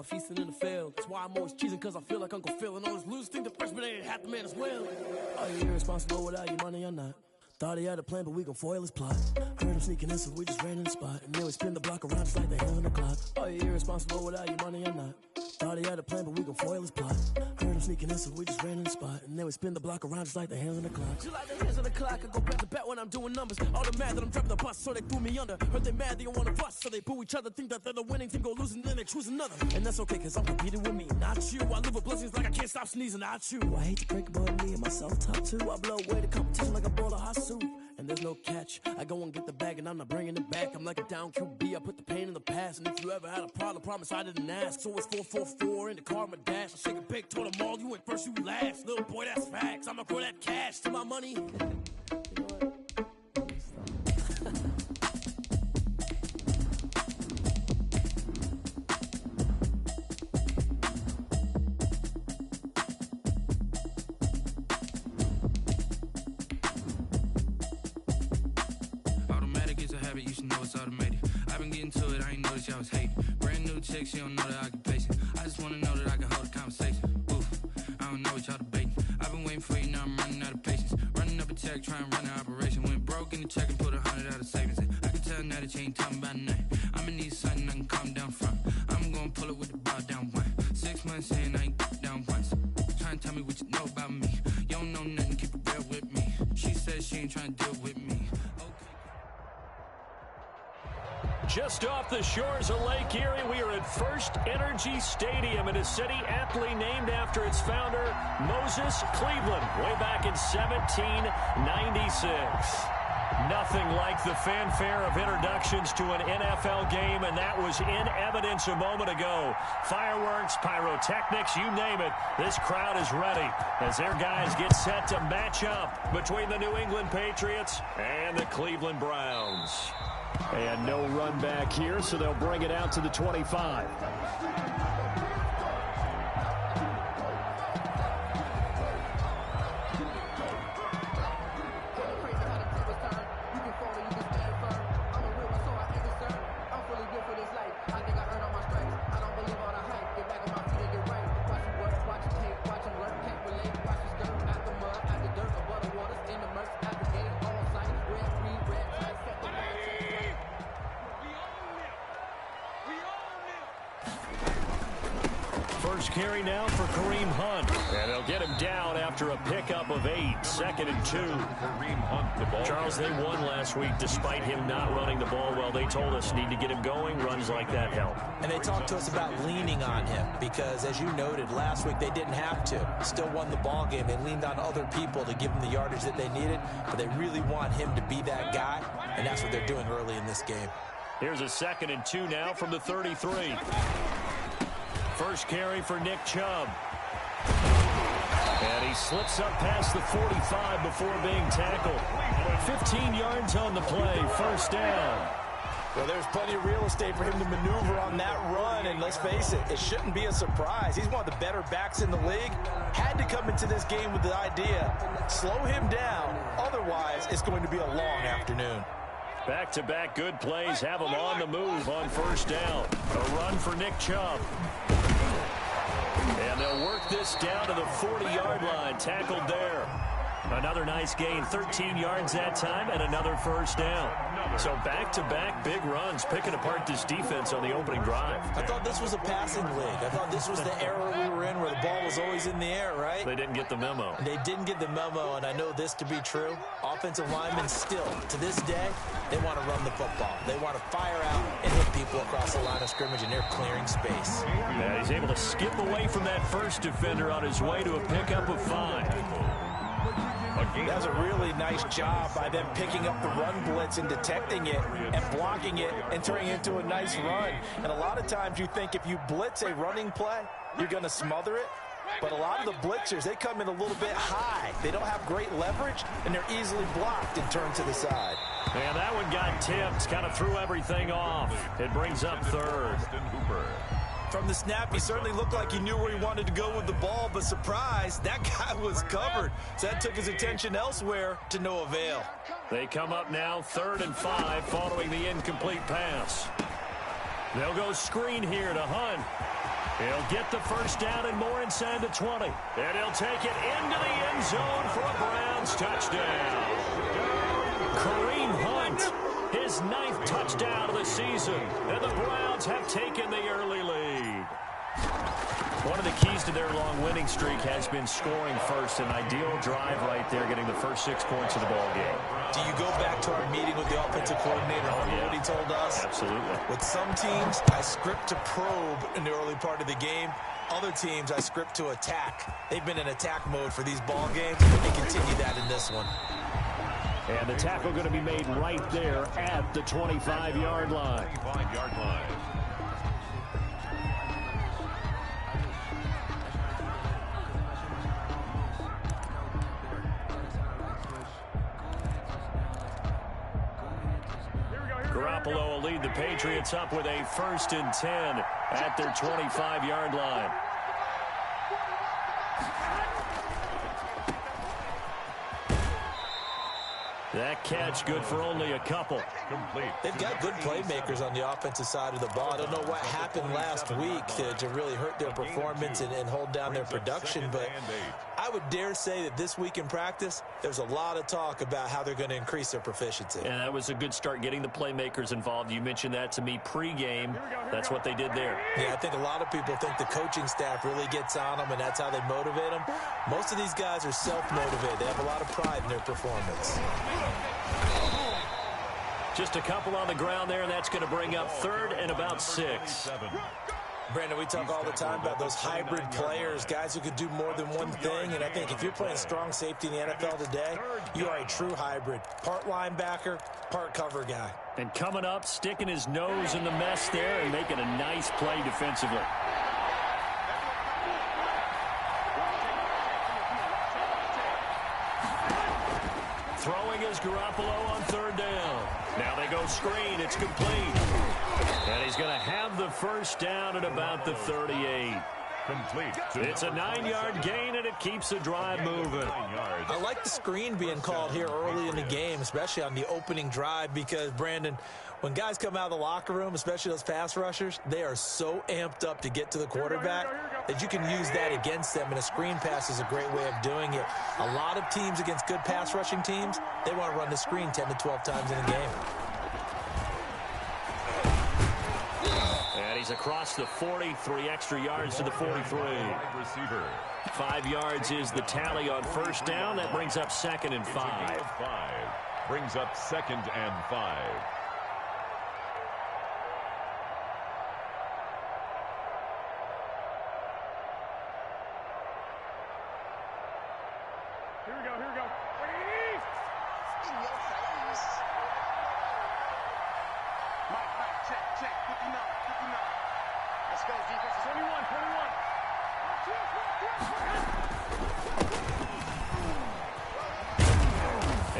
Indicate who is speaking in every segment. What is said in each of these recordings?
Speaker 1: I'm feasting in the field. That's why I'm always cheesing, cause I feel like Uncle Phil. And all those losers think the freshman ain't half the man as well. Are you irresponsible without your money or not? Thought he had a plan, but we gon' foil his plot. Heard him sneaking in, so we just ran in the spot. And then we spin the block around just like the hell in the clock. Are you irresponsible without your money or not? Thought he had a plan, but we gon' foil his plot. Heard him sneaking in, so we just ran in the spot. And then we spin the block around just like the hands on the clock. Just like the hands on the clock, I go back to back when I'm doing numbers. All the mad that I'm driving the bus, so they threw me under. Heard they mad, they don't wanna bust, so they boo each other. Think that they're the winning team, go losing, then they choose another. And that's okay, cause I'm competing with me, not you. I live with blessings like I can't stop sneezing, not you. I hate to break about me and myself top two. I blow away the competition like a bowl of hot soup. And there's no catch. I go and get the bag and I'm not bringing it back. I'm like a down QB, I put the pain in the past. And if you ever had a problem, promise I didn't ask. So it's 4-4-4 in the car, my dash. I shake a big, told them all, you went first, you last. Little boy, that's facts. I'ma grow that cash to my money. You know what?
Speaker 2: I was hating. Brand new chick, she don't know the occupation. I just wanna know that I can hold a conversation. Oof, I don't know what y'all debating. I've been waiting for you, now I'm running out of patience. Running up a check, trying to run an operation. Went broke in the check and put 100 out of savings in. I can tell now that you ain't talking about nothing. I'ma need something I can calm down from. I'm gonna pull it with the bow down one. 6 months in, I ain't down once. Trying to tell me what you know about me. You don't know nothing, keep it real with me. She says she ain't trying to deal with me.
Speaker 3: Just off the shores of Lake Erie, we are at First Energy Stadium in a city aptly named after its founder, Moses Cleveland, way back in 1796. Nothing like the fanfare of introductions to an NFL game, and that was in evidence a moment ago. Fireworks, pyrotechnics, you name it, this crowd is ready as their guys get set to match up between the New England Patriots and the Cleveland Browns. And no run back here, so they'll bring it out to the 25. Carry now for Kareem Hunt. And they'll get him down after a pickup of 8. 2nd and 2. Kareem Hunt, the ball. Charles, they won last week despite him not running the ball well. They told us need to get him going. Runs like that help.
Speaker 4: And they talked to us about leaning on him because, as you noted, last week they didn't have to. Still won the ball game. They leaned on other people to give them the yardage that they needed, but they really want him to be that guy, and that's what they're doing early in this game.
Speaker 3: Here's a 2nd and 2 now from the 33. First carry for Nick Chubb. And he slips up past the 45 before being tackled. 15 yards on the play, first down.
Speaker 4: Well, there's plenty of real estate for him to maneuver on that run, and let's face it, it shouldn't be a surprise. He's one of the better backs in the league. Had to come into this game with the idea, slow him down, otherwise it's going to be a long afternoon.
Speaker 3: Back-to-back good plays have him on the move on first down. A run for Nick Chubb. And they'll work this down to the 40-yard line. Tackled there. Another nice gain, 13 yards that time, and another first down. So back-to-back big runs, picking apart this defense on the opening drive.
Speaker 4: I thought this was a passing league. I thought this was the era we were in where the ball was always in the air, right?
Speaker 3: They didn't get the memo.
Speaker 4: They didn't get the memo, and I know this to be true. Offensive linemen still, to this day, they want to run the football. They want to fire out and hit people across the line of scrimmage, and they're clearing space.
Speaker 3: Yeah, he's able to skip away from that first defender on his way to a pickup of 5.
Speaker 4: That was a really nice job by them picking up the run blitz and detecting it and blocking it and turning it into a nice run. And a lot of times you think if you blitz a running play, you're going to smother it. But a lot of the blitzers, they come in a little bit high. They don't have great leverage, and they're easily blocked and turned to the side.
Speaker 3: And that one got tipped, kind of threw everything off. It brings up 3rd.
Speaker 4: From the snap, he certainly looked like he knew where he wanted to go with the ball, but surprise, that guy was covered. So that took his attention elsewhere to no avail.
Speaker 3: They come up now 3rd and 5 following the incomplete pass. They'll go screen here to Hunt. He'll get the first down and more inside the 20. And he'll take it into the end zone for a Browns touchdown. Kareem Hunt, his 9th touchdown of the season. And the Browns have taken the early lead. One of the keys to their long winning streak has been scoring first. An ideal drive right there, getting the first 6 points of the ball game.
Speaker 4: Do you go back to our meeting with the offensive coordinator? Remember what he told us?
Speaker 3: Absolutely.
Speaker 4: With some teams, I script to probe in the early part of the game. Other teams, I script to attack. They've been in attack mode for these ball games, and they continue that in this one.
Speaker 3: And the tackle going to be made right there at the 25-yard line.
Speaker 5: 25-yard line.
Speaker 3: Garoppolo will lead the Patriots up with a 1st and 10 at their 25-yard line. That catch good for only a couple.
Speaker 5: Complete.
Speaker 4: They've got good playmakers on the offensive side of the ball. I don't know what happened last week to really hurt their performance and hold down their production, but I would dare say that this week in practice, there's a lot of talk about how they're going to increase their proficiency.
Speaker 3: And that was a good start, getting the playmakers involved. You mentioned that to me pregame. That's what they did there.
Speaker 4: Yeah, I think a lot of people think the coaching staff really gets on them, and that's how they motivate them. Most of these guys are self-motivated. They have a lot of pride in their performance.
Speaker 3: Just a couple on the ground there, and that's going to bring up 3rd and about 6.
Speaker 4: Brandon, we talk all the time about those hybrid players, guys who could do more than one thing, and I think if you're playing strong safety in the NFL today, you are a true hybrid. Part linebacker, part cover guy.
Speaker 3: And coming up, sticking his nose in the mess there and making a nice play defensively. Throwing is Garoppolo on 3rd down. Now they go screen. It's complete. And he's going to have the first down at about the 38.
Speaker 5: Complete.
Speaker 4: It's a 9-yard gain, and it keeps the drive moving. I like the screen being called here early in the game, especially on the opening drive, because, Brandon, when guys come out of the locker room, especially those pass rushers, they are so amped up to get to the quarterback that you can use that against them, and a screen pass is a great way of doing it. A lot of teams against good pass rushing teams, they want to run the screen 10 to 12 times in a game.
Speaker 3: And he's across the 40, 3 extra yards to the 43. 5 yards is the tally on first down. That brings up 2nd and 5.
Speaker 5: Brings up 2nd and 5.
Speaker 6: Here we go. Mike, check. 59. Let's go, defense. 21.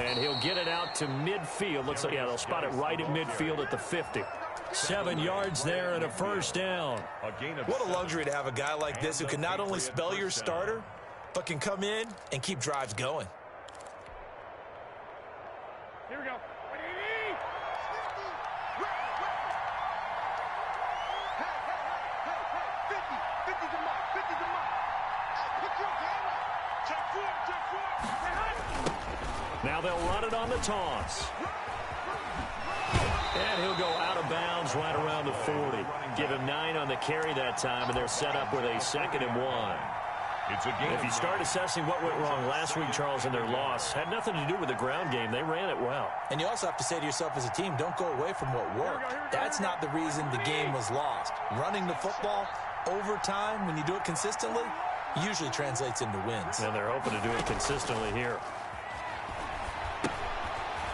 Speaker 3: And he'll get it out to midfield. Looks like, yeah, they'll spot it right at midfield at the 50. 7 yards there and a first down.
Speaker 4: What a luxury to have a guy like this who can not only spell your starter, but can come in and keep drives going.
Speaker 6: Here we go.
Speaker 3: Now they'll run it on the toss. And he'll go out of bounds right around the 40. Give him 9 on the carry that time, and they're set up with a 2nd and 1. If you start assessing what went wrong last week, Charles, in their loss, had nothing to do with the ground game. They ran it well.
Speaker 4: And you also have to say to yourself as a team, don't go away from what worked. That's not the reason the game was lost. Running the football over time, when you do it consistently, usually translates into wins.
Speaker 3: And they're hoping to do it consistently here.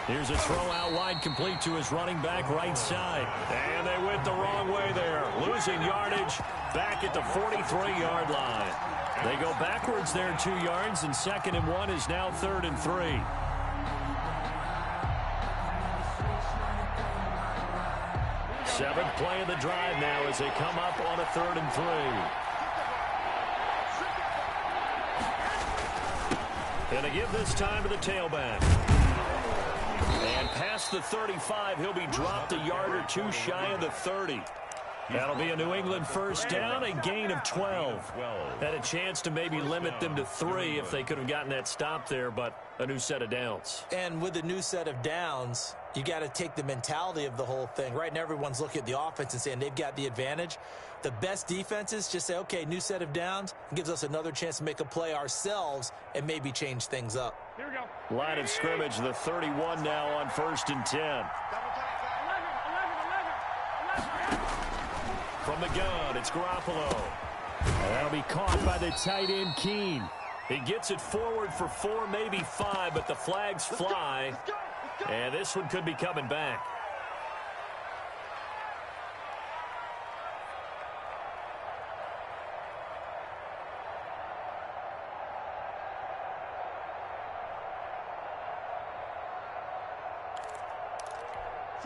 Speaker 3: Here's a throw out wide, complete to his running back right side. And they went the wrong way there. Losing yardage back at the 43-yard line. They go backwards there 2 yards, and 2nd and 1 is now 3rd and 3. Seventh play of the drive now as they come up on a 3rd and 3. And to give this time to the tailback. And past the 35, he'll be dropped a yard or 2 shy of the 30. That'll be a New England first down, a gain of 12. Had a chance to maybe limit them to 3 if they could have gotten that stop there, but a new set of downs.
Speaker 4: And with a new set of downs, you got to take the mentality of the whole thing. Right now, everyone's looking at the offense and saying they've got the advantage. The best defenses just say, okay, new set of downs, gives us another chance to make a play ourselves and maybe change things up.
Speaker 6: Here we go.
Speaker 3: Line of scrimmage, the 31 now on 1st and 10. From the gun, it's Garoppolo. And that'll be caught by the tight end, Keene. He gets it forward for 4, maybe 5, but the flags fly. And this one could be coming back.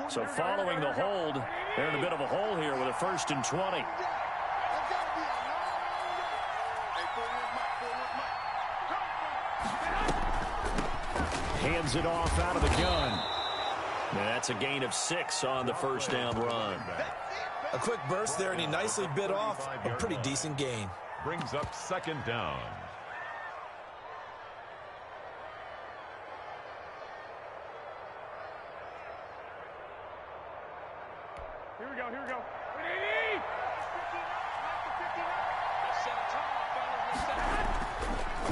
Speaker 3: So following the hold, they're in a bit of a hole here with a 1st and 20. Hands it off out of the gun. And that's a gain of 6 on the first down run.
Speaker 4: A quick burst there, and he nicely bit off a pretty decent gain.
Speaker 5: Brings up 2nd down.
Speaker 6: Here we go, here we go.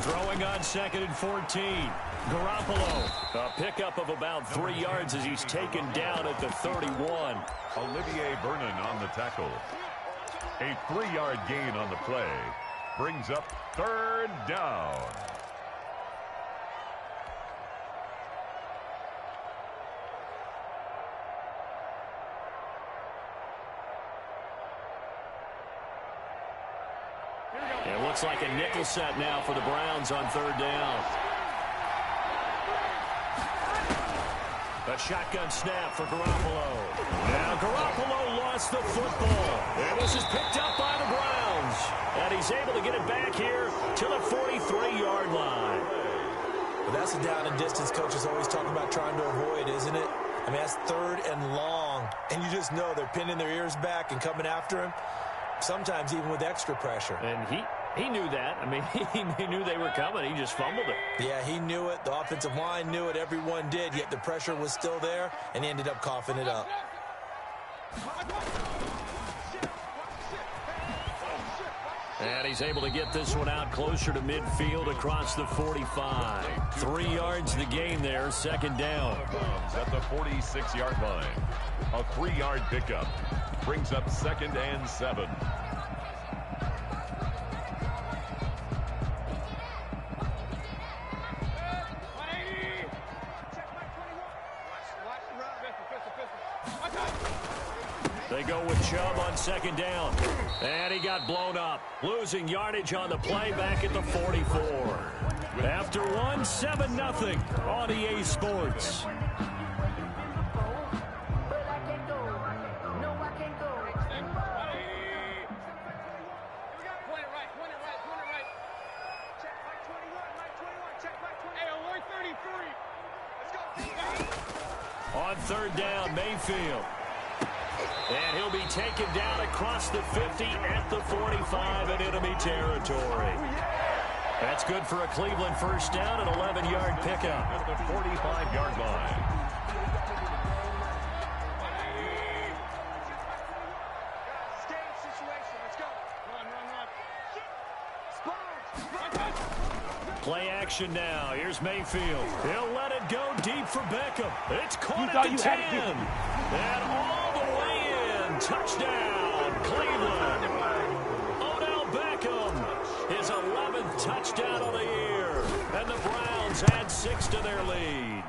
Speaker 3: Throwing on 2nd and 14. Garoppolo, a pickup of about 3 yards as he's taken down at the 31.
Speaker 5: Olivier Vernon on the tackle. A 3-yard gain on the play. Brings up 3rd down.
Speaker 3: It looks like a nickel set now for the Browns on 3rd down. A shotgun snap for Garoppolo. Now Garoppolo lost the football. And this is picked up by the Browns. And he's able to get it back here to the 43-yard line.
Speaker 4: Well, that's the down and distance coach is always talking about trying to avoid, isn't it? I mean, that's 3rd and long. And you just know they're pinning their ears back and coming after him, sometimes even with extra pressure.
Speaker 3: And he knew that. I mean, he knew they were coming. He just fumbled it.
Speaker 4: Yeah, he knew it. The offensive line knew it. Everyone did, yet the pressure was still there, and he ended up coughing it up.
Speaker 3: And he's able to get this one out closer to midfield across the 45. 3 yards the gain there, 2nd down.
Speaker 5: At the 46-yard line. A 3-yard pickup. Brings up 2nd and 7.
Speaker 3: They go with Chubb on 2nd down. And he got blown up. Losing yardage on the play back at the 44. After one, 7-0 on EA Sports. On 3rd down, Mayfield. And he'll be taken down across the 50 at the 45 in enemy territory. That's good for a Cleveland first down, an 11-yard pickup.
Speaker 5: At the 45-yard line.
Speaker 3: Play action now. Here's Mayfield. He'll let it go deep for Beckham. It's caught at the 10. And all the way in. Touchdown, Cleveland. Odell Beckham, his 11th touchdown of the year. And the Browns add 6 to their lead.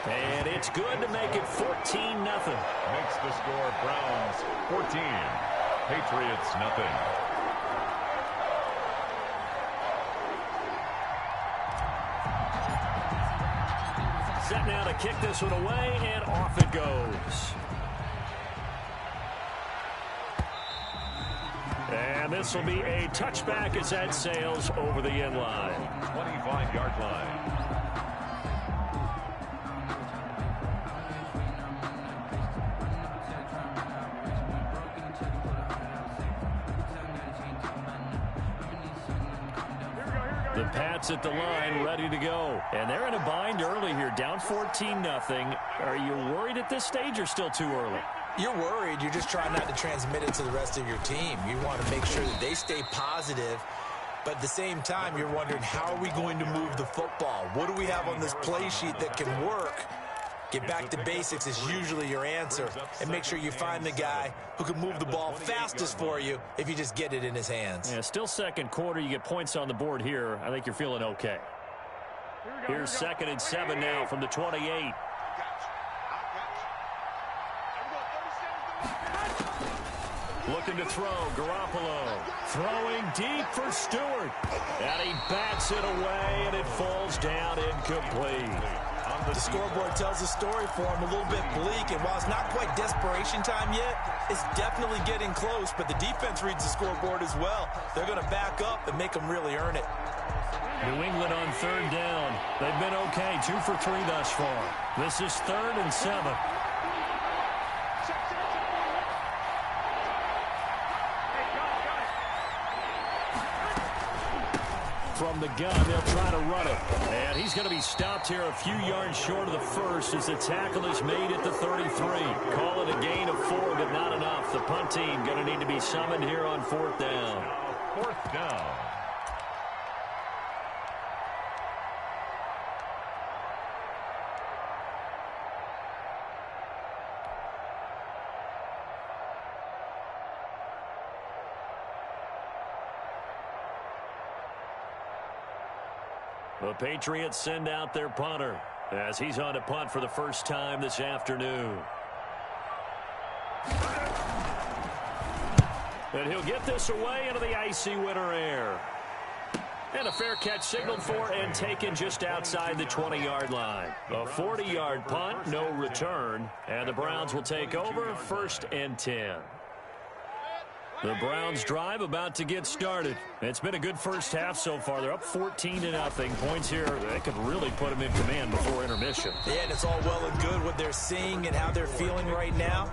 Speaker 3: And it's good to make it 14-0.
Speaker 5: Makes the score Browns 14. Patriots nothing.
Speaker 3: Set now to kick this one away, and off it goes. And this will be a touchback as that sails over the end line.
Speaker 5: 25-yard line.
Speaker 3: The Pats at the line, ready to go. And they're in a bind early here, down 14-0. Are you worried at this stage or still too early?
Speaker 4: You're worried. You're just trying not to transmit it to the rest of your team. You want to make sure that they stay positive. But at the same time, you're wondering, how are we going to move the football? What do we have on this play sheet that can work? Get back to basics is usually your answer. And make sure you find the guy who can move the ball fastest for you if you just get it in his hands.
Speaker 3: Yeah, still second quarter. You get points on the board here. I think you're feeling okay. Here's 2nd and 7 now from the 28. Looking to throw, Garoppolo. Throwing deep for Stewart. And he bats it away, and it falls down incomplete.
Speaker 4: The scoreboard tells a story for him, a little bit bleak, and while it's not quite desperation time yet, it's definitely getting close, but the defense reads the scoreboard as well. They're going to back up and make them really earn it.
Speaker 3: New England on 3rd down. They've been okay, 2 for 3 thus far. This is 3rd and 7. From the gun, they'll try to run it. And he's going to be stopped here a few yards short of the first as the tackle is made at the 33. Call it a gain of 4, but not enough. The punt team going to need to be summoned here on 4th down.
Speaker 5: 4th down.
Speaker 3: The Patriots send out their punter as he's on to punt for the first time this afternoon. And he'll get this away into the icy winter air. And a fair catch signaled for and taken just outside the 20-yard line. A 40-yard punt, no return. And the Browns will take over 1st and 10. The Browns drive about to get started. It's been a good first half so far. They're up 14-0. Points here, they could really put them in command before intermission.
Speaker 4: Yeah, and it's all well and good what they're seeing and how they're feeling right now.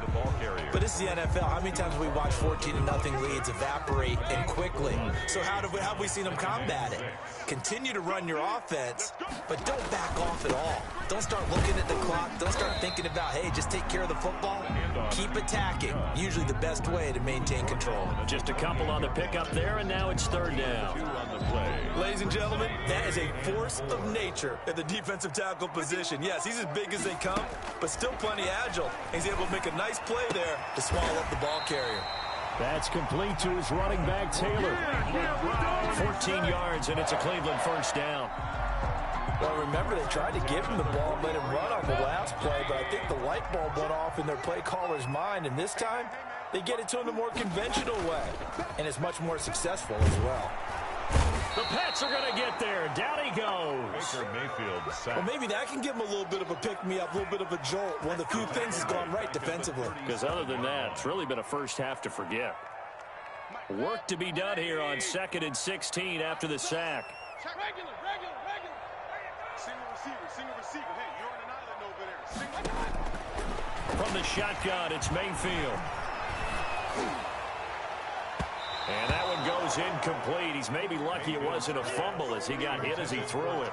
Speaker 4: But it's the NFL. How many times have we watched 14-0 leads evaporate and quickly? So how have we seen them combat it? Continue to run your offense, but don't back off at all. Don't start looking at the clock. Don't start thinking about, hey, just take care of the football. Keep attacking. Usually the best way to maintain control.
Speaker 3: Just a couple on the pickup there, and now it's 3rd down.
Speaker 4: Ladies and gentlemen, that is a force of nature at the defensive tackle position. Yes, he's as big as they come, but still plenty agile. He's able to make a nice play there to swallow up the ball carrier.
Speaker 3: That's complete to his running back, Taylor. 14 yards, and it's a Cleveland 1st down.
Speaker 4: Well, remember, they tried to give him the ball and let him run on the last play, but I think the light bulb went off in their play caller's mind, and this time, they get it to him the more conventional way, and it's much more successful as well.
Speaker 3: The Pats are going to get there. Down he goes.
Speaker 5: Baker Mayfield sacked.
Speaker 4: Well, maybe that can give him a little bit of a pick-me-up, a little bit of a jolt. One of the few things has gone right defensively.
Speaker 3: Because other than that, it's really been a first half to forget. Work to be done here on 2nd and 16 after the sack.
Speaker 6: Regular. Single receiver. Hey, you're on an island over there.
Speaker 3: From the shotgun, it's Mayfield. And that one goes incomplete. He's maybe lucky it wasn't a fumble as he got hit as he threw it.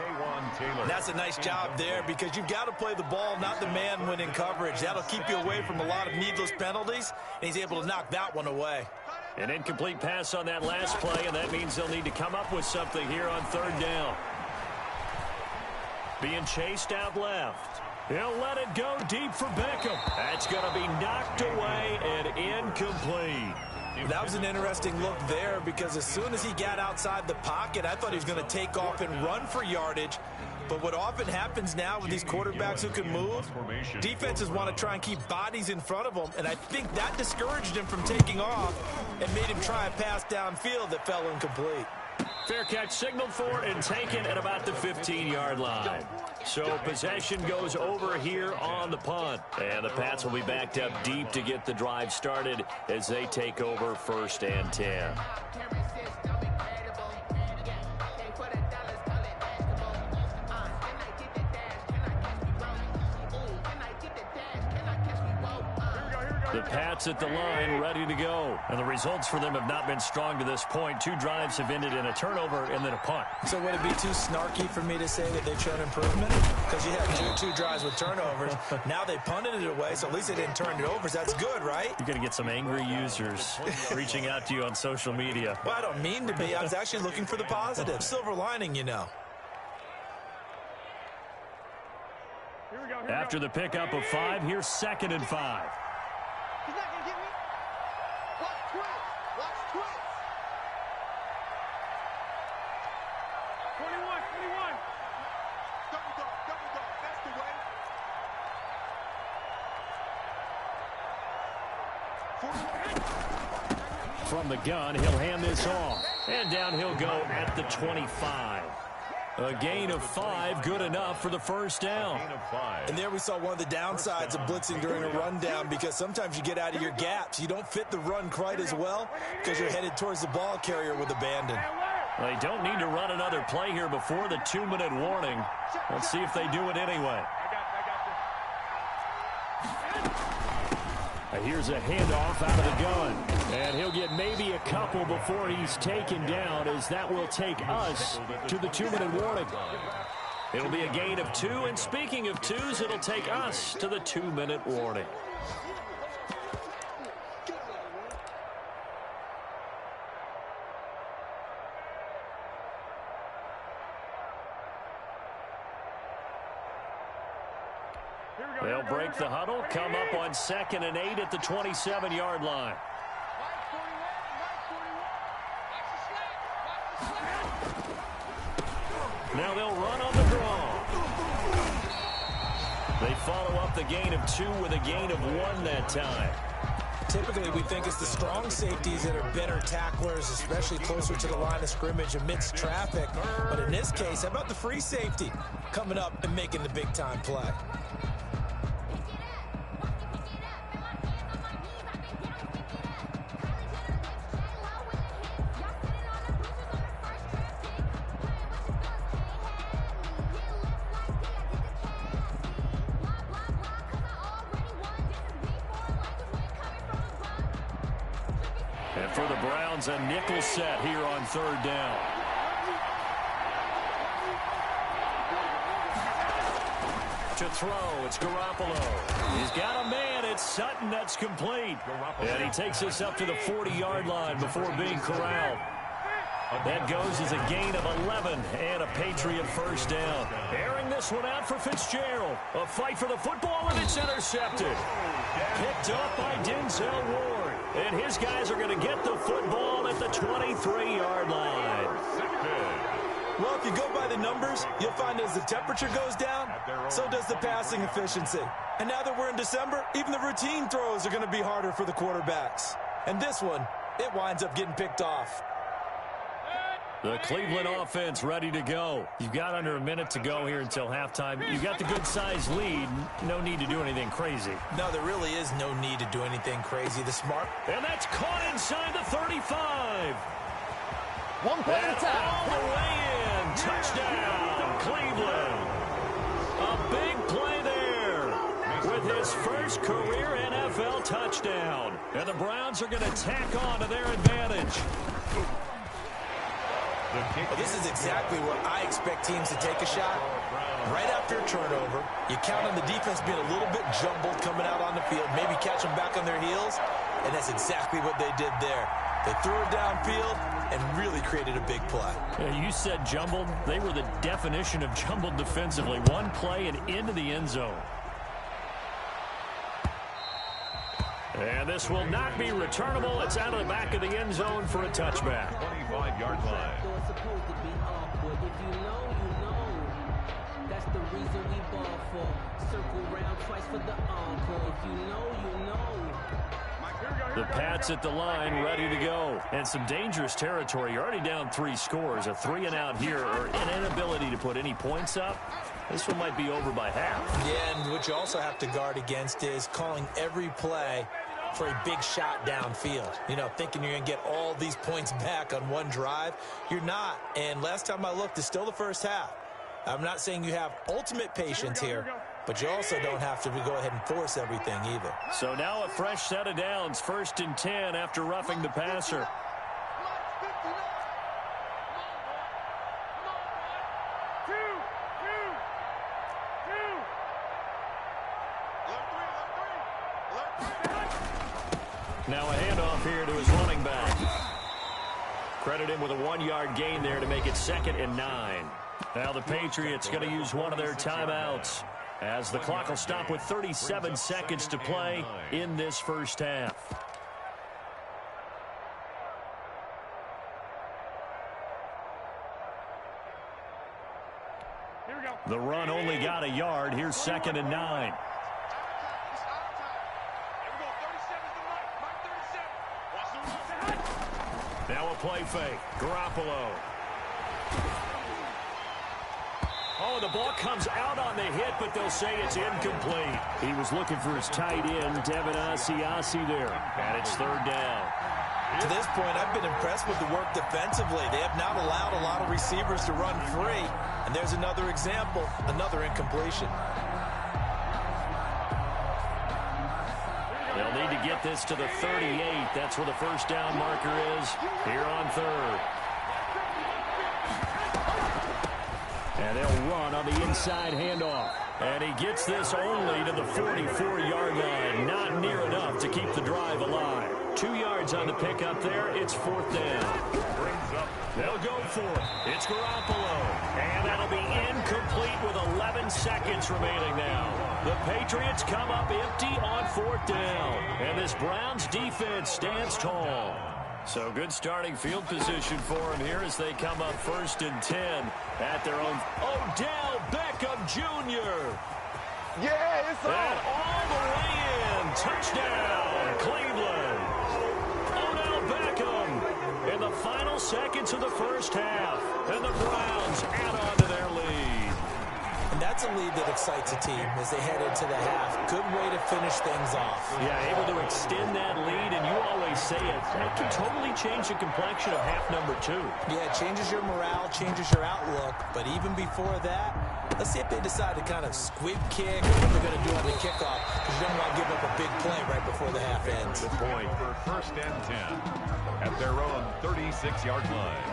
Speaker 4: And that's a nice job there because you've got to play the ball, not the man when in coverage. That'll keep you away from a lot of needless penalties, and he's able to knock that one away.
Speaker 3: An incomplete pass on that last play, and that means they'll need to come up with something here on 3rd down. Being chased out left. He'll let it go deep for Beckham. That's going to be knocked away and incomplete.
Speaker 4: That was an interesting look there because as soon as he got outside the pocket, I thought he was going to take off and run for yardage. But what often happens now with these quarterbacks who can move, defenses want to try and keep bodies in front of them, and I think that discouraged him from taking off and made him try a pass downfield that fell incomplete.
Speaker 3: Fair catch signaled for and taken at about the 15-yard line. So possession goes over here on the punt. And the Pats will be backed up deep to get the drive started as they take over 1st and 10. The Pats at the line, ready to go. And the results for them have not been strong to this point. 2 drives have ended in a turnover and then a punt.
Speaker 4: So would it be too snarky for me to say that they've shown improvement? Because you had two drives with turnovers. Now they punted it away, so at least they didn't turn it over. So that's good, right?
Speaker 3: You're going to get some angry users reaching out to you on social media.
Speaker 4: Well, I don't mean to be. I was actually looking for the positive. Silver lining, you know.
Speaker 3: After the pickup of 5, here's 2nd and 5.
Speaker 6: He's not going to get me. Watch twins. Watch twins. 21. Double dog. That's the way. 41.
Speaker 3: From the gun, he'll hand this off. And down he'll go at the 25. A gain of 5, good enough for the first down.
Speaker 4: And there we saw one of the downsides of blitzing during a rundown, because sometimes you get out of your gaps. You don't fit the run quite as well because you're headed towards the ball carrier with abandon.
Speaker 3: They don't need to run another play here before the 2-minute warning. Let's see if they do it anyway. Here's a handoff out of the gun. And he'll get maybe a couple before he's taken down, as that will take us to the 2-minute warning. It'll be a gain of 2, and speaking of 2s, it'll take us to the 2-minute warning. They'll break the huddle, come up on 2nd and 8 at the 27-yard line. Now they'll run on the draw. They follow up the gain of 2 with a gain of 1 that time.
Speaker 4: Typically, we think it's the strong safeties that are better tacklers, especially closer to the line of scrimmage amidst traffic. But in this case, how about the free safety coming up and making the big-time play?
Speaker 3: And for the Browns, a nickel set here on 3rd down. To throw, it's Garoppolo. He's got a man. It's Sutton. That's complete. And he takes us up to the 40-yard line before being corralled. That goes as a gain of 11 and a Patriot first down. Airing this one out for Fitzgerald. A fight for the football, and it's intercepted. Picked up by Denzel Ward. And his guys are going to get the football at the 23-yard line.
Speaker 4: Well, if you go by the numbers, you'll find as the temperature goes down, so does the passing efficiency. And now that we're in December, even the routine throws are going to be harder for the quarterbacks. And this one, it winds up getting picked off.
Speaker 3: The Cleveland offense ready to go. You've got under a minute to go here until halftime. You've got the good-sized lead. No need to do anything crazy.
Speaker 4: No, there really is no need to do anything crazy. The smart.
Speaker 3: And that's caught inside the 35.
Speaker 7: One play at a time.
Speaker 3: All the way in. Touchdown, Cleveland. A big play there with his first career NFL touchdown. And the Browns are going to tack on to their advantage.
Speaker 4: Well, this is exactly where I expect teams to take a shot. Right after a turnover, you count on the defense being a little bit jumbled coming out on the field, maybe catch them back on their heels, and that's exactly what they did there. They threw it downfield and really created a big play.
Speaker 3: Yeah, you said jumbled. They were the definition of jumbled defensively. One play and into the end zone. And this will not be returnable. It's out of the back of the end zone for a touchback.
Speaker 5: 25-yard line.
Speaker 7: It's supposed to be awkward. If you know, you know. That's the reason we ball for. Circle round twice for the encore. If you know, you know.
Speaker 3: The Pats at the line, ready to go. And some dangerous territory. You're already down 3 scores. A 3-and-out here, or an inability to put any points up. This one might be over by half.
Speaker 4: Yeah, and what you also have to guard against is calling every play for a big shot downfield. You know, thinking you're going to get all these points back on one drive. You're not. And last time I looked, it's still the first half. I'm not saying you have ultimate patience here, but you also don't have to go ahead and force everything either.
Speaker 3: So now a fresh set of downs, 1st and 10 after roughing the passer. Now a handoff here to his running back. Credit him with a 1-yard gain there to make it 2nd and 9. Now the Patriots going to use one of their timeouts as the clock will stop with 37 seconds to play in this first half. The run only got a yard. Here's 2nd and 9. Now a play fake. Garoppolo. Oh, the ball comes out on the hit, but they'll say it's incomplete. He was looking for his tight end, Devin Asiasi there. And it's 3rd down.
Speaker 4: To this point, I've been impressed with the work defensively. They have not allowed a lot of receivers to run free. And there's another example, another incompletion.
Speaker 3: They'll need to get this to the 38. That's where the first down marker is here on 3rd. And they'll run on the inside handoff. And he gets this only to the 44-yard line. Not near enough to keep the drive alive. 2 yards on the pickup there. It's 4th down. They'll go for it. It's Garoppolo. And that'll be incomplete with 11 seconds remaining now. The Patriots come up empty on 4th down. And this Browns defense stands tall. So good starting field position for him here as they come up 1st and 10 at their own. Odell Beckham Jr.
Speaker 6: Yeah, it's
Speaker 3: And
Speaker 6: on.
Speaker 3: all the way in. Touchdown, Cleveland. Odell Beckham in the final seconds of the first half. And the Browns add on to their lead.
Speaker 4: And that's a lead that excites a team as they head into the half. Good way to finish things off.
Speaker 3: Yeah, able to extend that lead, and you always say it. That can totally change the complexion of half number 2.
Speaker 4: Yeah, it changes your morale, changes your outlook. But even before that, let's see if they decide to kind of squib kick or what they're going to do on the kickoff, because you don't want to give up a big play right before the half ends.
Speaker 5: Good point for 1st and 10 at their own 36-yard line.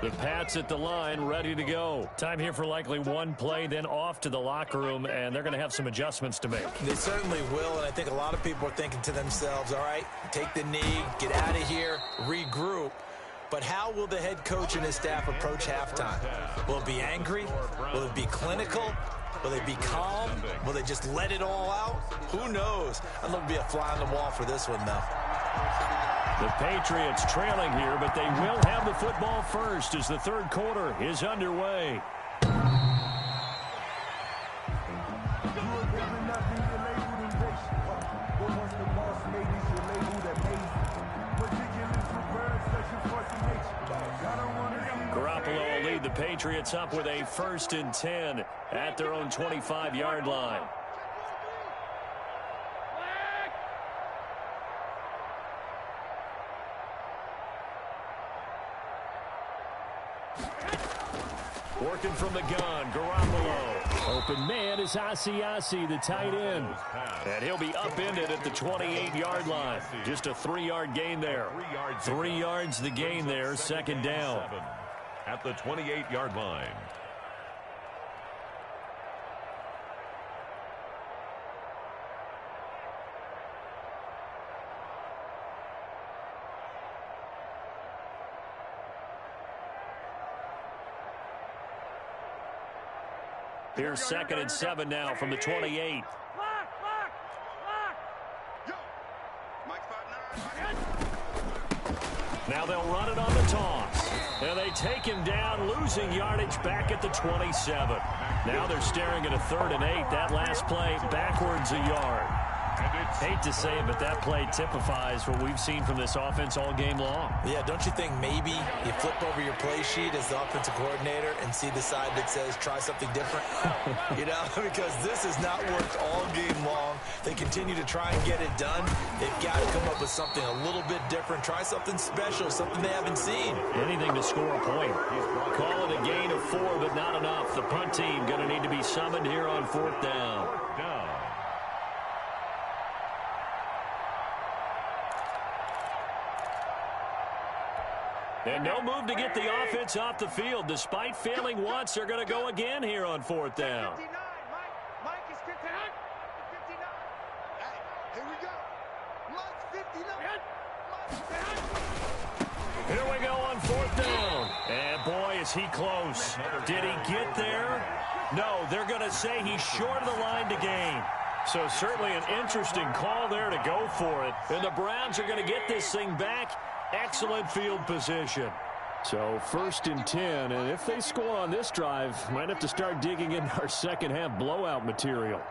Speaker 3: The Pats at the line, ready to go. Time here for likely one play, then off to the locker room, and they're going to have some adjustments to make.
Speaker 4: They certainly will, and I think a lot of people are thinking to themselves, all right, take the knee, get out of here, regroup. But how will the head coach and his staff approach halftime? Will it be angry? Will it be clinical? Will they be calm? Will they just let it all out? Who knows? I'd love to be a fly on the wall for this one, though.
Speaker 3: The Patriots trailing here, but they will have the football first as the 3rd quarter is underway. Garoppolo will lead the Patriots up with a 1st and 10 at their own 25-yard line. Working from the gun, Garoppolo. Open man is Asiasi, the tight end. And he'll be upended at the 28-yard line. Just a 3-yard gain there. 3 yards the gain there, 2nd down.
Speaker 5: At the 28-yard line.
Speaker 3: Here's 2nd and 7 now from the 28. Now they'll run it on the toss. And they take him down, losing yardage back at the 27. Now they're staring at a 3rd and 8. That last play backwards a yard. Hate to say it, but that play typifies what we've seen from this offense all game long.
Speaker 4: Yeah, don't you think maybe you flip over your play sheet as the offensive coordinator and see the side that says try something different? You know, because this has not worked all game long. They continue to try and get it done. They've got to come up with something a little bit different. Try something special, something they haven't seen.
Speaker 3: Anything to score a point. Call it a gain of 4, but not enough. The punt team going to need to be summoned here on 4th down. And no move to get the offense off the field. Despite failing once, they're going to go again here on 4th down.
Speaker 6: Mike is 59. 59. Hey, here we go. Mike's 59.
Speaker 3: Here we go on 4th down. And boy, is he close. Did he get there? No, they're going to say he's short of the line to gain. So certainly an interesting call there to go for it. And the Browns are going to get this thing back. Excellent field position. So 1st and 10, and if they score on this drive, might have to start digging in our second half blowout material.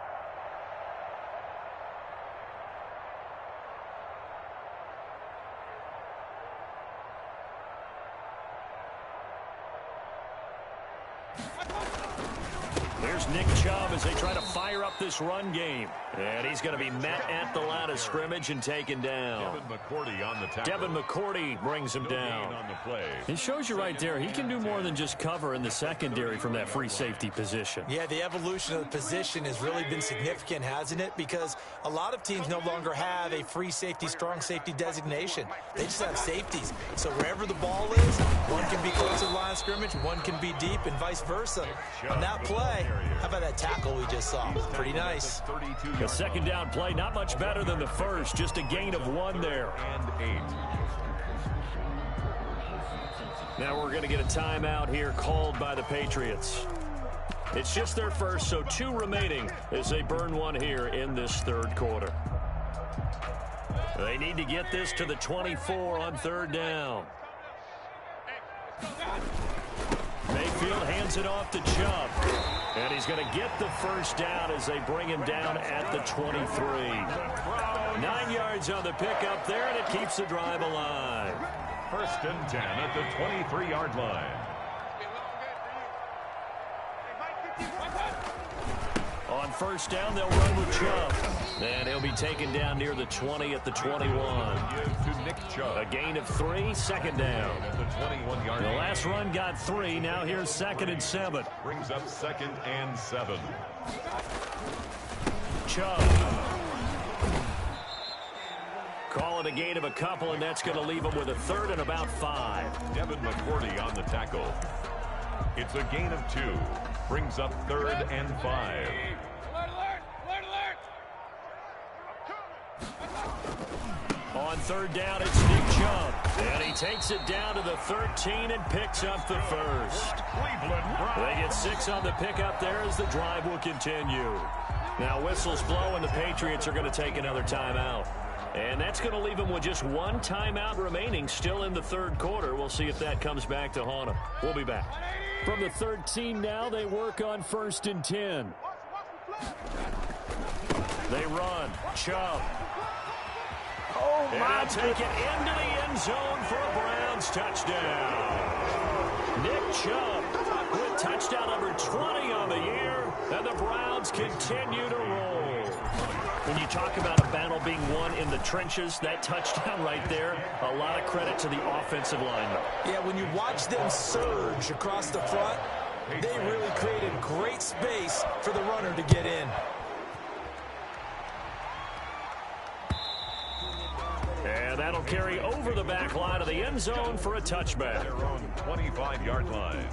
Speaker 3: There's Nick Chubb as they try to fire up this run game. And he's going to be met at the line of scrimmage and taken down. Devin McCourty brings him down. It shows you right there, he can do more than just cover in the secondary from that free safety position.
Speaker 4: Yeah, the evolution of the position has really been significant, hasn't it? Because a lot of teams no longer have a free safety, strong safety designation. They just have safeties. So wherever the ball is, one can be close to the line of scrimmage, one can be deep, and vice versa. On that play, how about that tackle we just saw? Pretty nice.
Speaker 3: A second down play, not much better than the first, just a gain of 1 there. Now we're going to get a timeout here called by the Patriots. It's just their first, so 2 remaining as they burn 1 here in this 3rd quarter. They need to get this to the 24 on 3rd down. Mayfield hands it off to Chubb. And he's going to get the first down as they bring him down at the 23. 9 yards on the pickup there, and it keeps the drive alive.
Speaker 5: 1st and 10 at the 23-yard line.
Speaker 3: On 1st down, they'll run with Chubb. And he'll be taken down near the 20 at the 21. A gain of 3, 2nd down. The last run got 3. Now here's 2nd and 7.
Speaker 5: Brings up 2nd and 7.
Speaker 3: Chubb. Call it a gain of a couple, and that's going to leave him with a 3rd and about 5.
Speaker 5: Devin McCourty on the tackle. It's a gain of 2. Brings up 3rd and 5.
Speaker 3: On 3rd down, it's Nick Chubb. And he takes it down to the 13 and picks up the first. They get 6 on the pickup there as the drive will continue. Now whistles blow, and the Patriots are going to take another timeout. And that's going to leave them with just 1 timeout remaining still in the 3rd quarter. We'll see if that comes back to haunt them. We'll be back. From the 13 now, they work on 1st and 10. They run. Chubb.
Speaker 4: Oh,
Speaker 3: my. Take it into the end zone for a Browns touchdown. Nick Chubb with touchdown number 20 on the year, and the Browns continue to roll. When you talk about a battle being won in the trenches, that touchdown right there, a lot of credit to the offensive linemen.
Speaker 4: Yeah, when you watch them surge across the front, they really created great space for the runner to get in.
Speaker 3: And that'll carry over the back line of the end zone for a touchback.
Speaker 5: Their own 25-yard line.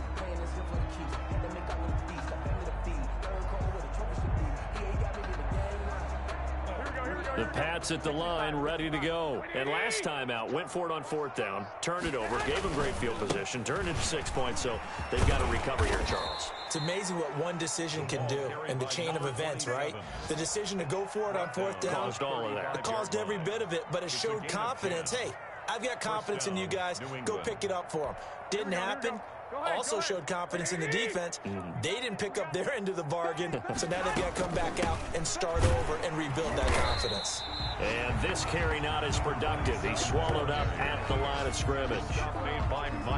Speaker 3: The Pats at the line, ready to go. And last time out, went for it on 4th down, turned it over, gave them great field position, turned it to 6 points, so they've got to recover here, Charles.
Speaker 4: It's amazing what one decision can do in the chain of events, right? The decision to go for it on 4th down.
Speaker 3: Caused all of that.
Speaker 4: It caused every bit of it, but it showed confidence. Hey, I've got confidence in you guys. Go pick it up for them. Didn't happen. also showed confidence in the defense. They didn't pick up their end of the bargain, so now they've got to come back out and start over and rebuild that confidence.
Speaker 3: And this carry not as productive. He's swallowed up at the line of scrimmage.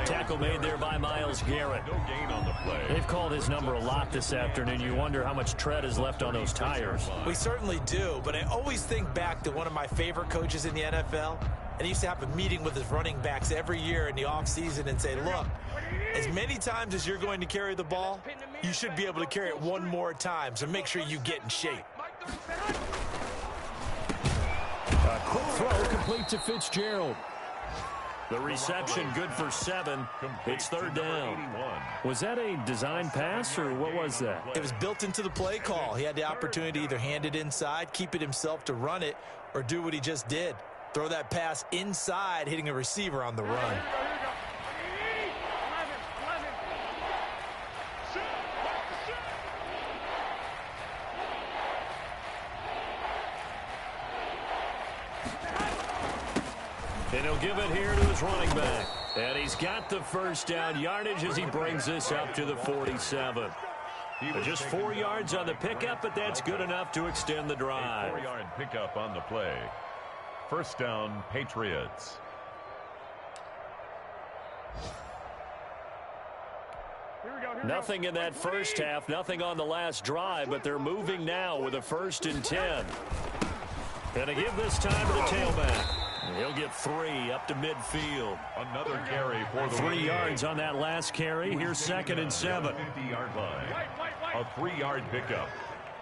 Speaker 3: Tackle made there by Myles Garrett.
Speaker 5: No gain on the play.
Speaker 3: They've called his number a lot this afternoon. You wonder how much tread is left on those tires.
Speaker 4: We certainly do, but I always think back to one of my favorite coaches in the NFL, and he used to have a meeting with his running backs every year in the offseason and say, look, as many times as you're going to carry the ball, you should be able to carry it one more time, so make sure you get in shape.
Speaker 3: A quick throw complete to Fitzgerald. The reception good for 7. It's third down. Was that a design pass, or what was that?
Speaker 4: It was built into the play call. He had the opportunity to either hand it inside, keep it himself to run it, or do what he just did. Throw that pass inside, hitting a receiver on the run.
Speaker 3: And he'll give it here to his running back. And he's got the first down yardage as he brings this up to the 47. Just 4 yards on the pickup, but that's good enough to extend the drive.
Speaker 5: 4-yard pickup on the play. First down, Patriots.
Speaker 3: Nothing in that first half, nothing on the last drive, but they're moving now with a 1st and 10. Gonna give this time to the tailback. He'll get 3 up to midfield.
Speaker 5: Another carry for the
Speaker 3: 3 yards on that last carry. Here's 2nd and 7.
Speaker 5: 50-yard line. A 3-yard pickup.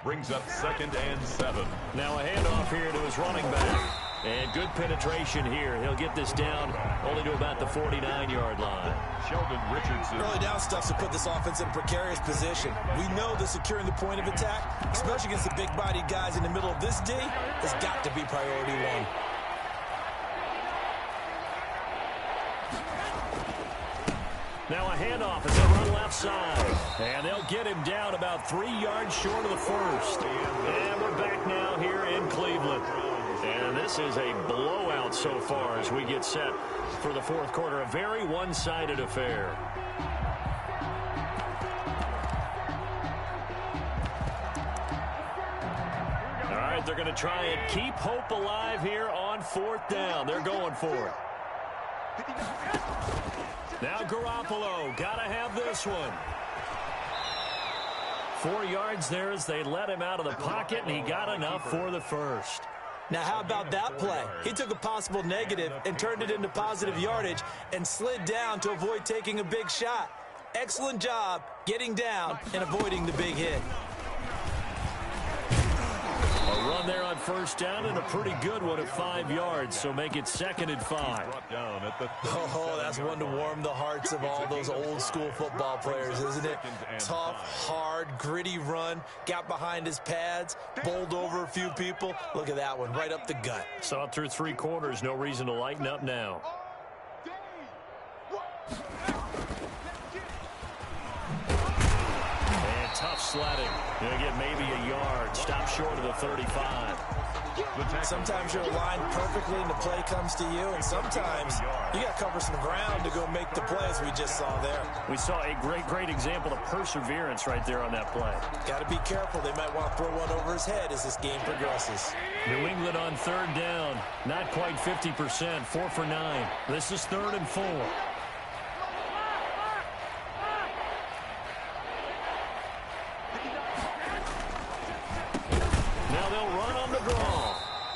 Speaker 5: Brings up 2nd and 7.
Speaker 3: Now a handoff here to his running back. And good penetration here. He'll get this down only to about the 49-yard line.
Speaker 5: Sheldon Richardson.
Speaker 4: Early down stuff to put this offense in a precarious position. We know that securing the point of attack, especially against the big-bodied guys in the middle of this D, has got to be priority 1.
Speaker 3: Now a handoff as they run left side. And they'll get him down about 3 yards short of the first. And we're back now here in Cleveland. And this is a blowout so far as we get set for the fourth quarter. A very one-sided affair. All right, they're going to try and keep hope alive here on 4th down. They're going for it. Now Garoppolo, gotta have this one. 4 yards there as they let him out of the pocket, and he got enough for the first.
Speaker 4: Now how about that play? He took a possible negative and turned it into positive yardage and slid down to avoid taking a big shot. Excellent job getting down and avoiding the big hit.
Speaker 3: A run there on 1st down and a pretty good one at 5 yards, so make it 2nd and 5.
Speaker 4: Oh, that's one to warm the hearts of all those old school football players, isn't it? Tough, hard, gritty run, got behind his pads, bowled over a few people. Look at that one, right up the gut.
Speaker 3: Saw it through 3 quarters, no reason to lighten up now. Tough sledding. Going to get maybe a yard. Stop short of the 35.
Speaker 4: Sometimes you're aligned perfectly and the play comes to you, and sometimes you got to cover some ground to go make the play, as we just saw there.
Speaker 3: We saw a great example of perseverance right there on that play.
Speaker 4: Got to be careful. They might want to throw one over his head as this game progresses.
Speaker 3: New England on 3rd down. Not quite 50%. 4 for 9. This is 3rd and 4.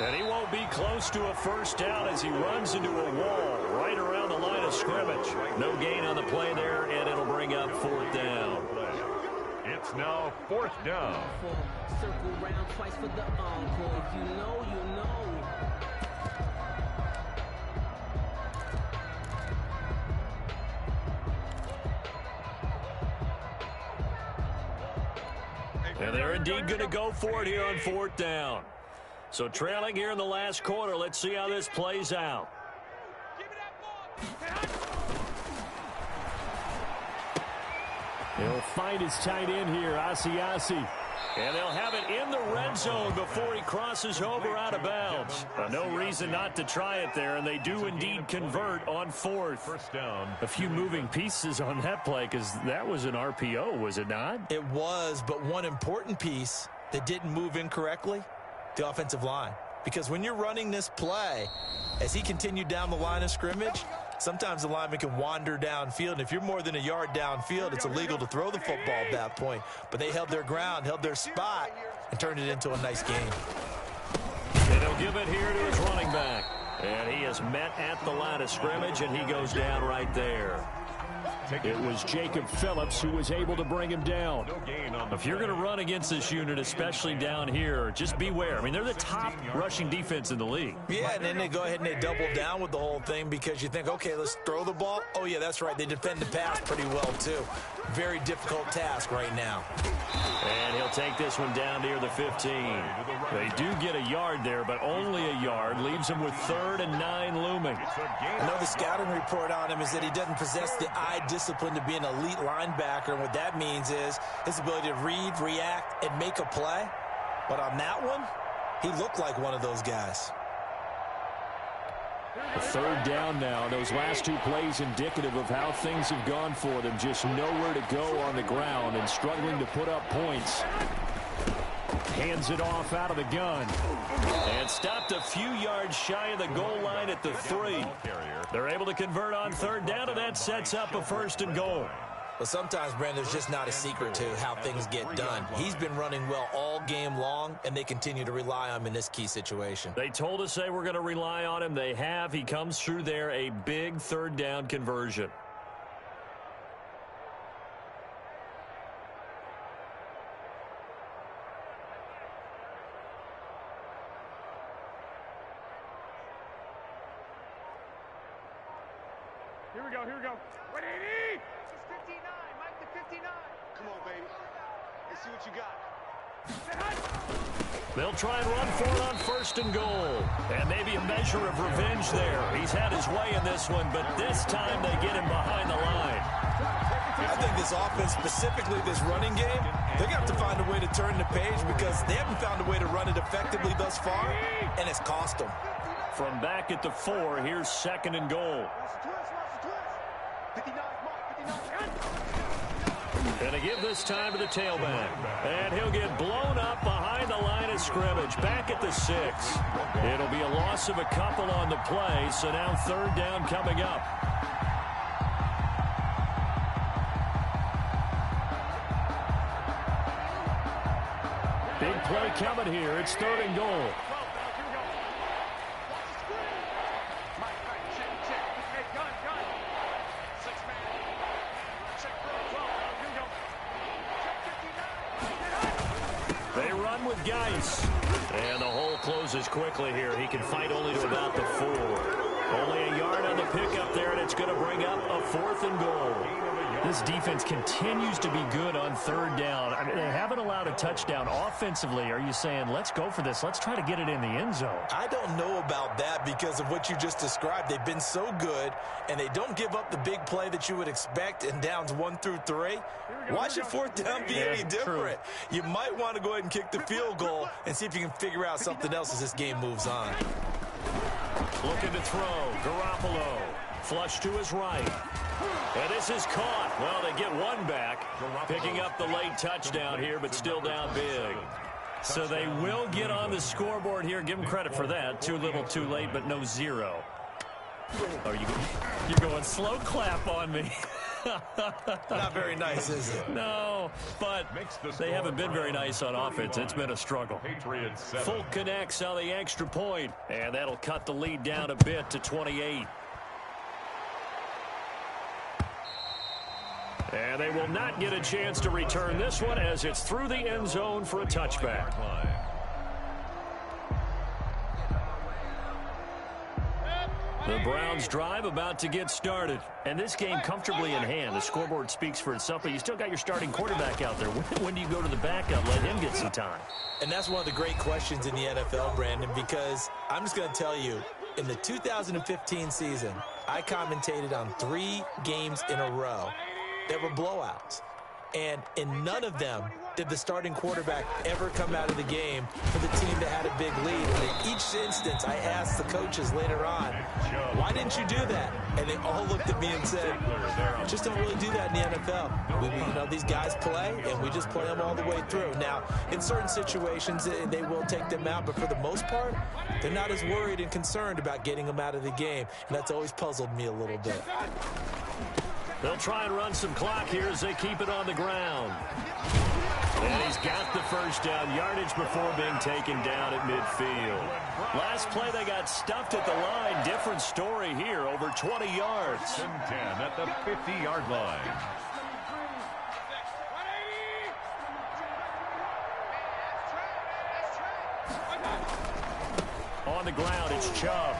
Speaker 3: And he won't be close to a 1st down as he runs into a wall right around the line of scrimmage. No gain on the play there, and it'll bring up 4th down.
Speaker 5: It's now 4th down.
Speaker 7: Circle round twice for the encore. If you know, you know.
Speaker 3: And they're indeed going to go for it here on 4th down. So trailing here in the last quarter. Let's see how this plays out. He'll find his tight end here, Asiasi. And they'll have it in the red zone before he crosses over out of bounds. No reason not to try it there, and they do indeed convert on fourth.
Speaker 5: First down.
Speaker 3: A few moving pieces on that play because that was an RPO, was it not?
Speaker 4: It was, but one important piece that didn't move incorrectly, the offensive line. Because when you're running this play, as he continued down the line of scrimmage, sometimes the lineman can wander downfield. And if you're more than a yard downfield, it's illegal to throw the football at that point. But they held their ground, held their spot, and turned it into a nice game.
Speaker 3: And he'll give it here to his running back. And he is met at the line of scrimmage, and he goes down right there. It was Jacob Phillips who was able to bring him down. If you're going to run against this unit, especially down here, just beware. I mean, they're the top rushing defense in the league.
Speaker 4: Yeah, and then they go ahead and they double down with the whole thing because you think, okay, let's throw the ball. Oh, yeah, that's right. They defend the pass pretty well, too. Very difficult task right now.
Speaker 3: And he'll take this one down near the 15. They do get a yard there, but only a yard. Leaves him with 3rd and 9 looming.
Speaker 4: I know the scouting report on him is that he doesn't possess the eye discipline to be an elite linebacker. And what that means is his ability to read, react, and make a play. But on that one, he looked like one of those guys.
Speaker 3: A 3rd down now. Those last 2 plays indicative of how things have gone for them. Just nowhere to go on the ground and struggling to put up points. Hands it off out of the gun. And stopped a few yards shy of the goal line at the 3. They're able to convert on 3rd down, and that sets up a 1st and goal.
Speaker 4: But sometimes, Brandon, there's just not a secret to how things get done. He's been running well all game long, and they continue to rely on him in this key situation.
Speaker 3: They told us they were going to rely on him. They have. He comes through there, a big 3rd down conversion.
Speaker 6: Here we go, here we go. 180! This is 59, Mike to 59. Come on, baby. Let's see what you got.
Speaker 3: They'll try and run for it on 1st and goal. And maybe a measure of revenge there. He's had his way in this one, but this time they get him behind the line.
Speaker 4: I think this offense, specifically this running game, they're going to have to find a way to turn the page because they haven't found a way to run it effectively thus far, and it's cost them.
Speaker 3: From back at the 4, here's 2nd and goal. And to give this time to the tailback. And he'll get blown up behind the line of scrimmage. Back at the 6. It'll be a loss of a couple on the play, so now 3rd down coming up. Big play coming here. It's 3rd and goal. Geis. And the hole closes quickly here. He can fight only to about the 4. Only a yard on the pickup there, and it's going to bring up a 4th and goal. This defense continues to be good on 3rd down. I mean, they haven't allowed a touchdown offensively. Are you saying, let's go for this? Let's try to get it in the end zone.
Speaker 4: I don't know about that because of what you just described. They've been so good, and they don't give up the big play that you would expect in downs 1 through 3. Why should 4th down be any different? You might want to go ahead and kick the field goal and see if you can figure out something else as this game moves on.
Speaker 3: Looking to throw. Garoppolo. Flush to his right. And this is caught. Well, they get one back, picking up the late touchdown here, but still down big. So they will get on the scoreboard here. Give them credit for that. Too little, too late, but no 0. Oh, you're going slow clap on me.
Speaker 4: Not very nice, is it?
Speaker 3: No, but they haven't been very nice on offense. It's been a struggle. Fulk connects on the extra point, and that'll cut the lead down a bit to 28. And they will not get a chance to return this one as it's through the end zone for a touchback. The Browns drive about to get started. And this game comfortably in hand. The scoreboard speaks for itself, but you still got your starting quarterback out there. When do you go to the backup, let him get some time?
Speaker 4: And that's one of the great questions in the NFL, Brandon, because I'm just going to tell you, in the 2015 season, I commentated on 3 games in a row that were blowouts. And in none of them did the starting quarterback ever come out of the game for the team that had a big lead. And in each instance, I asked the coaches later on, why didn't you do that? And they all looked at me and said, just don't really do that in the NFL. These guys play, and we just play them all the way through. Now, in certain situations, they will take them out, but for the most part, they're not as worried and concerned about getting them out of the game. And that's always puzzled me a little bit.
Speaker 3: They'll try and run some clock here as they keep it on the ground. And he's got the first down yardage before being taken down at midfield. Last play, they got stuffed at the line. Different story here, over 20 yards.
Speaker 5: 10 at the 50-yard line.
Speaker 3: On the ground, it's Chubb.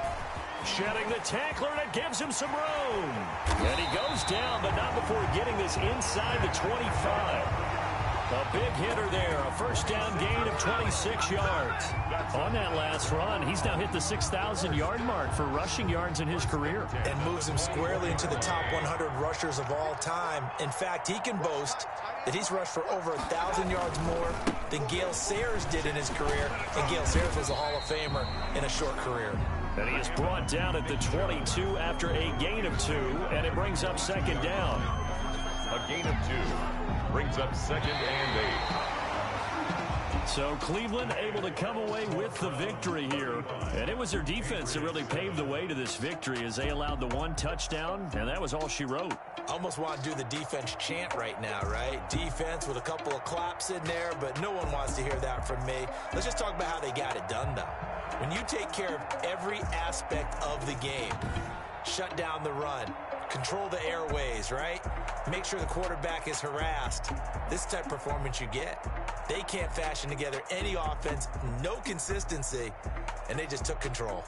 Speaker 3: Shedding the tackler, and it gives him some room. And he goes down, but not before getting this inside the 25. A big hitter there, a first down gain of 26 yards. On that last run, he's now hit the 6,000-yard mark for rushing yards in his career.
Speaker 4: And moves him squarely into the top 100 rushers of all time. In fact, he can boast that he's rushed for over 1,000 yards more than Gale Sayers did in his career. And Gale Sayers was a Hall of Famer in a short career.
Speaker 3: And he is brought down at the 22 after a gain of 2, and it brings up second down.
Speaker 5: A gain of 2 brings up 2nd and 8.
Speaker 3: So Cleveland able to come away with the victory here. And it was their defense that really paved the way to this victory as they allowed the 1 touchdown, and that was all she wrote.
Speaker 4: I almost want to do the defense chant right now, right? Defense with a couple of claps in there, but no one wants to hear that from me. Let's just talk about how they got it done, though. When you take care of every aspect of the game, shut down the run, control the airways, right? Make sure the quarterback is harassed. This type of performance you get. They can't fashion together any offense, no consistency, and they just took control.